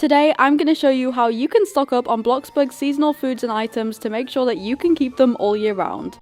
Today, I'm going to show you how you can stock up on Bloxburg seasonal foods and items to make sure that you can keep them all year round.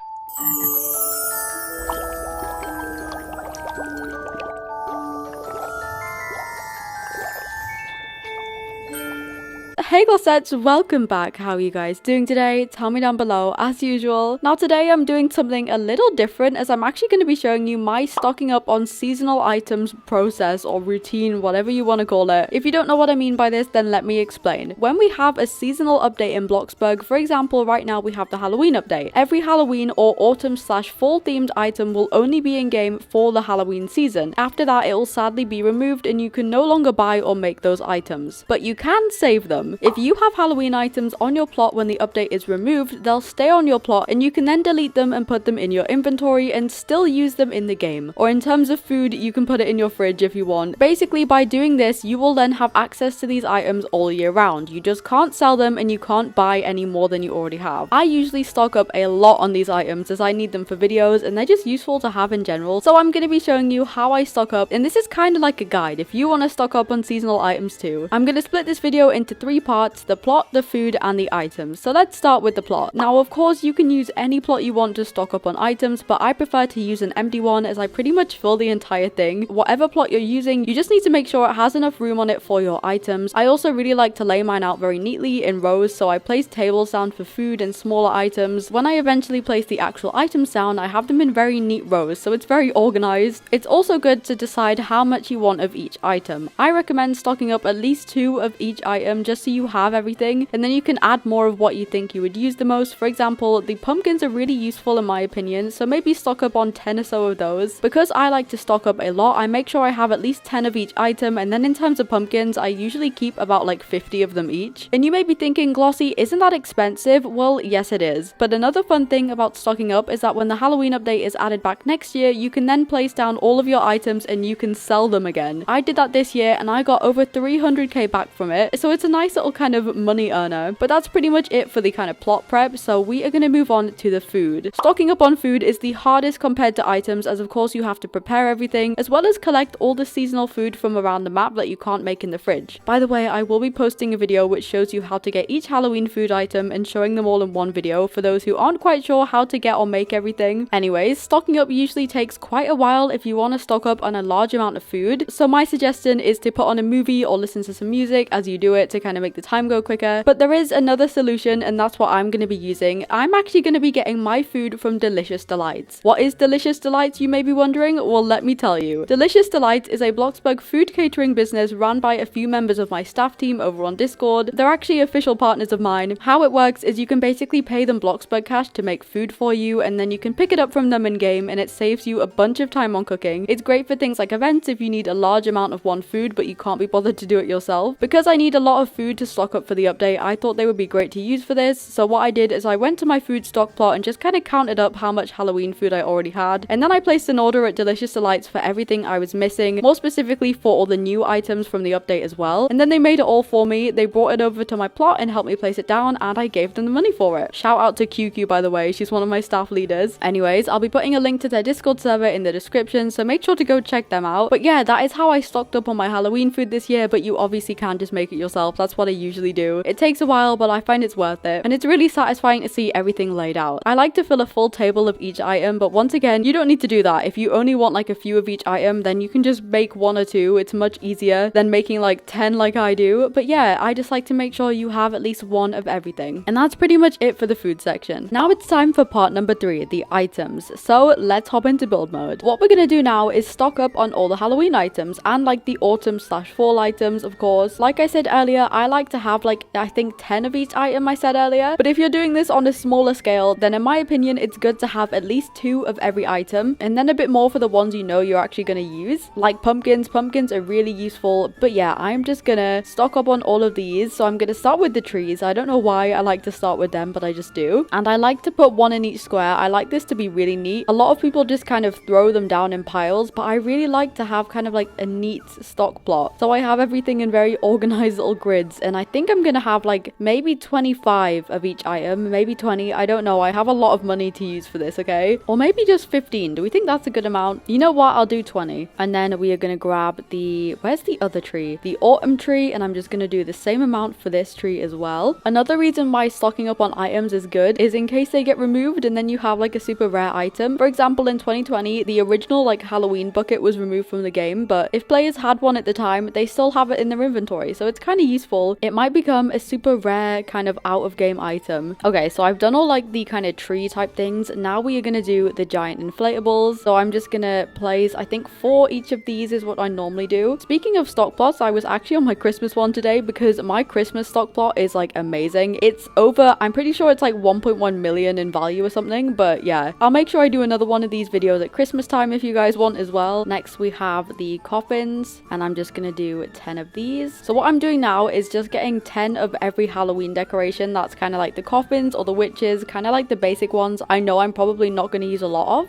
Hey glossettes, welcome back. How are you guys doing today? Tell me down below as usual. Now today I'm doing something a little different as I'm actually going to be showing you my stocking up on seasonal items process or routine, whatever you want to call it. If you don't know what I mean by this, then let me explain. When we have a seasonal update in Bloxburg, for example, right now we have the Halloween update. Every Halloween or autumn/fall themed item will only be in game for the Halloween season. After that, it will sadly be removed and you can no longer buy or make those items. But you can save them. If you have Halloween items on your plot when the update is removed, they'll stay on your plot and you can then delete them and put them in your inventory and still use them in the game. Or in terms of food, you can put it in your fridge if you want. Basically, by doing this, you will then have access to these items all year round. You just can't sell them and you can't buy any more than you already have. I usually stock up a lot on these items as I need them for videos and they're just useful to have in general. So I'm going to be showing you how I stock up, and this is kind of like a guide if you want to stock up on seasonal items too. I'm going to split this video into 3 parts: the plot, the food, and the items. So let's start with the plot. Now of course you can use any plot you want to stock up on items, but I prefer to use an empty one as I pretty much fill the entire thing. Whatever plot you're using, you just need to make sure it has enough room on it for your items. I also really like to lay mine out very neatly in rows, so I place tables down for food and smaller items. When I eventually place the actual items down, I have them in very neat rows, so it's very organized. It's also good to decide how much you want of each item. I recommend stocking up at least 2 of each item just so you have everything, and then you can add more of what you think you would use the most. For example, the pumpkins are really useful in my opinion, so maybe stock up on 10 or so of those. Because I like to stock up a lot, I make sure I have at least 10 of each item, and then in terms of pumpkins, I usually keep about like 50 of them each. And you may be thinking, Glossy, isn't that expensive? Well, yes it is. But another fun thing about stocking up is that when the Halloween update is added back next year, you can then place down all of your items and you can sell them again. I did that this year and I got over 300k back from it, so it's a nice little kind of money earner. But that's pretty much it for the kind of plot prep, so we are going to move on to the food. Stocking up on food is the hardest compared to items, as of course you have to prepare everything as well as collect all the seasonal food from around the map that you can't make in the fridge. By the way, I will be posting a video which shows you how to get each Halloween food item and showing them all in one video for those who aren't quite sure how to get or make everything. Anyways, stocking up usually takes quite a while if you want to stock up on a large amount of food, so my suggestion is to put on a movie or listen to some music as you do it to kind of make the time go quicker. But there is another solution, and that's what I'm going to be using. I'm actually going to be getting my food from Delicious Delights. What is Delicious Delights, you may be wondering? Well, let me tell you. Delicious Delights is a Bloxburg food catering business run by a few members of my staff team over on Discord. They're actually official partners of mine. How it works is you can basically pay them Bloxburg cash to make food for you, and then you can pick it up from them in game, and it saves you a bunch of time on cooking. It's great for things like events if you need a large amount of one food but you can't be bothered to do it yourself. Because I need a lot of food to stock up for the update, I thought they would be great to use for this. So what I did is I went to my food stock plot and just kind of counted up how much Halloween food I already had, and then I placed an order at Delicious Delights for everything I was missing, more specifically for all the new items from the update as well. And then they made it all for me. They brought it over to my plot and helped me place it down, and I gave them the money for it. Shout out to QQ, by the way, she's one of my staff leaders. Anyways, I'll be putting a link to their Discord server in the description, so make sure to go check them out. But yeah, that is how I stocked up on my Halloween food this year, but you obviously can't just make it yourself. That's what I usually do. It takes a while, but I find it's worth it, and it's really satisfying to see everything laid out. I like to fill a full table of each item, but once again, you don't need to do that. If you only want like a few of each item, then you can just make 1 or 2. It's much easier than making like 10 like I do. But yeah, I just like to make sure you have at least 1 of everything. And that's pretty much it for the food section. Now it's time for part number 3, the items. So let's hop into build mode. What we're gonna do now is stock up on all the Halloween items and like the autumn/fall items, of course. Like I said earlier, I like to have like I think 10 of each item I said earlier, but if you're doing this on a smaller scale, then in my opinion it's good to have at least 2 of every item, and then a bit more for the ones you know you're actually going to use. Like pumpkins are really useful, but yeah, I'm just gonna stock up on all of these. So I'm gonna start with the trees. I don't know why I like to start with them, but I just do. And I like to put 1 in each square. I like this to be really neat. A lot of people just kind of throw them down in piles, but I really like to have kind of like a neat stock plot, so I have everything in very organized little grids. these, and I think I'm gonna have like maybe 25 of each item, maybe 20, I don't know. I have a lot of money to use for this, okay? Or maybe just 15. Do we think that's a good amount? You know what? I'll do 20. And then we are gonna grab the, where's the other tree? The autumn tree, and I'm just gonna do the same amount for this tree as well. Another reason why stocking up on items is good is in case they get removed and then you have like a super rare item. For example, in 2020, the original like Halloween bucket was removed from the game, but if players had one at the time, they still have it in their inventory, so it's kind of useful. It might become a super rare kind of out of game item. Okay, so I've done all like the kind of tree type things. Now we are gonna do the giant inflatables. So I'm just gonna place, I think 4 each of these is what I normally do. Speaking of stock plots, I was actually on my Christmas one today because my Christmas stock plot is like amazing. It's over, I'm pretty sure it's like 1.1 million in value or something, but yeah, I'll make sure I do another one of these videos at Christmas time if you guys want as well. Next we have the coffins, and I'm just gonna do 10 of these. So what I'm doing now is just getting 10 of every Halloween decoration. That's kind of like the coffins or the witches, kind of like the basic ones. I know I'm probably not going to use a lot of.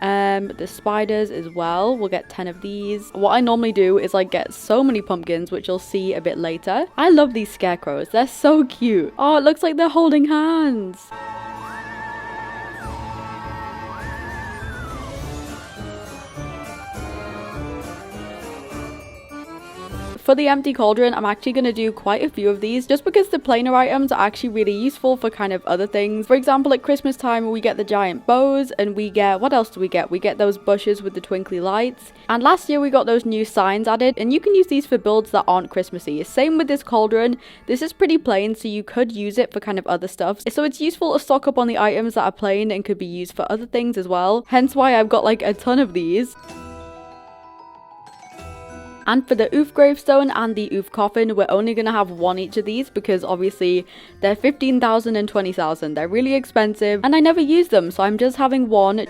The spiders as well, we'll get 10 of these. What I normally do is like get so many pumpkins, which you'll see a bit later. I love these scarecrows, they're so cute. Oh, it looks like they're holding hands. For the empty cauldron, I'm actually going to do quite a few of these just because the planar items are actually really useful for kind of other things. For example, at Christmas time, we get the giant bows and we get, what else do we get? We get those bushes with the twinkly lights. And last year we got those new signs added, and you can use these for builds that aren't Christmassy. Same with this cauldron. This is pretty plain, so you could use it for kind of other stuff. So it's useful to stock up on the items that are plain and could be used for other things as well. Hence why I've got like a ton of these. And for the oof gravestone and the oof coffin, we're only going to have 1 each of these because obviously they're 15,000 and 20,000. They're really expensive and I never use them, so I'm just having 1.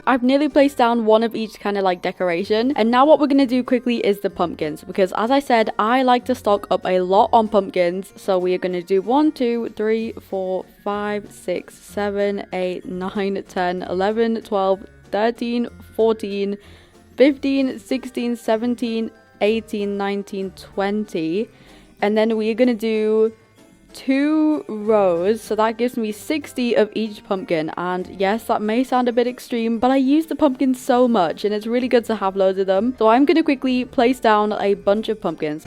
I've nearly placed down 1 of each kind of like decoration. And now what we're going to do quickly is the pumpkins, because as I said, I like to stock up a lot on pumpkins. So we are going to do 1, 2, 3, 4, 5, 6, 7, 8, 9, 10, 11, 12, 13, 14, 15, 16, 17, 18, 19, 20. And then we are going to do 2 rows, so that gives me 60 of each pumpkin. And yes, that may sound a bit extreme, but I use the pumpkins so much and it's really good to have loads of them. So I'm going to quickly place down a bunch of pumpkins.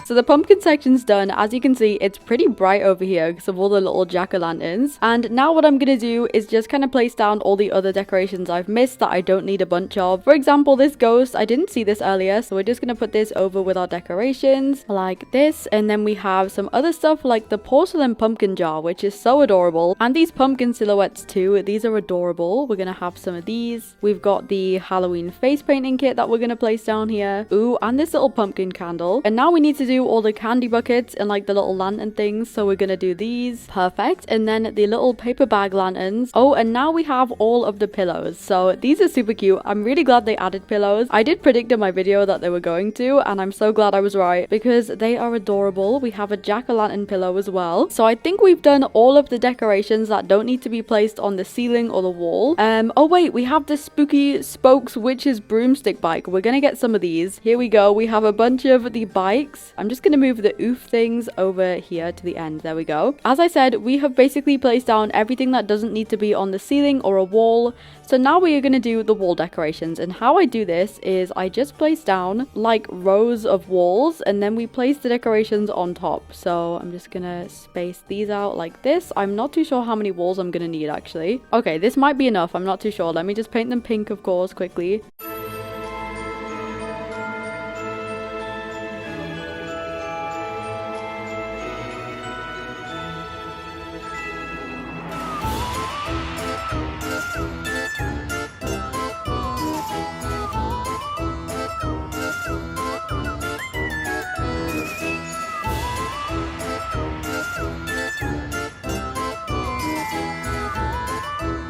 So the pumpkin section's done. As you can see, it's pretty bright over here because of all the little jack-o'-lanterns. And now what I'm going to do is just kind of place down all the other decorations I've missed that I don't need a bunch of. For example, this ghost, I didn't see this earlier, so we're just going to put this over with our decorations like this. And then we have some other stuff like the porcelain pumpkin jar, which is so adorable. And these pumpkin silhouettes too, these are adorable. We're going to have some of these. We've got the Halloween face painting kit that we're going to place down here. Ooh, and this little pumpkin candle. And now we need to do all the candy buckets and like the little lantern things, so we're gonna do these. Perfect. And then the little paper bag lanterns. Oh, and now we have all of the pillows, so these are super cute. I'm really glad they added pillows. I did predict in my video that they were going to, and I'm so glad I was right because they are adorable. We have a jack-o'-lantern pillow as well. So I think we've done all of the decorations that don't need to be placed on the ceiling or the wall. Oh wait, we have the spooky Spokes Witches broomstick bike. We're gonna get some of these. Here we go. We have a bunch of the bikes. I'm just gonna move the oof things over here to the end. There we go. As I said, we have basically placed down everything that doesn't need to be on the ceiling or a wall. So now we are going to do the wall decorations, and how I do this is I just place down like rows of walls and then we place the decorations on top. So I'm just gonna space these out like this. I'm not too sure how many walls I'm gonna need actually. Okay, this might be enough. I'm not too sure. Let me just paint them pink, of course, quickly.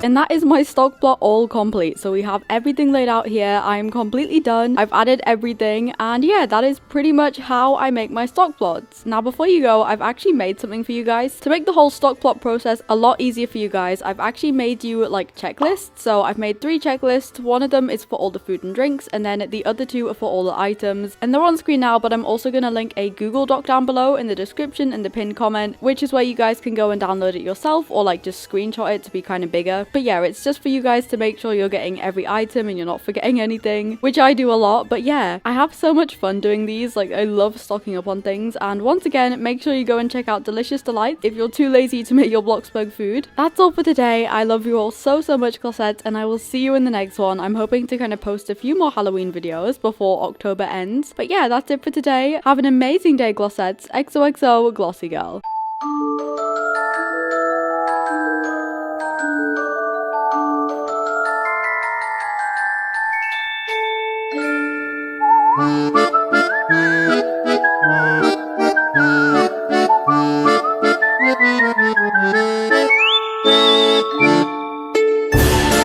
And that is my stock plot all complete. So we have everything laid out here. I'm completely done. I've added everything, and yeah, that is pretty much how I make my stock plots. Now before you go, I've actually made something for you guys to make the whole stock plot process a lot easier for you guys. I've actually made you like checklists. So I've made 3 checklists. One of them is for all the food and drinks, and then the other 2 are for all the items, and they're on screen now, but I'm also going to link a Google Doc down below in the description and the pinned comment, which is where you guys can go and download it yourself or like just screenshot it to be kind of bigger. But yeah, it's just for you guys to make sure you're getting every item and you're not forgetting anything, which I do a lot. But yeah, I have so much fun doing these. Like, I love stocking up on things. And once again, make sure you go and check out Delicious Delight if you're too lazy to make your Bloxburg food. That's all for today. I love you all so much, glossettes, and I will see you in the next one. I'm hoping to kind of post a few more Halloween videos before October ends. But yeah, that's it for today. Have an amazing day, glossettes. XOXO, Glossy Girl.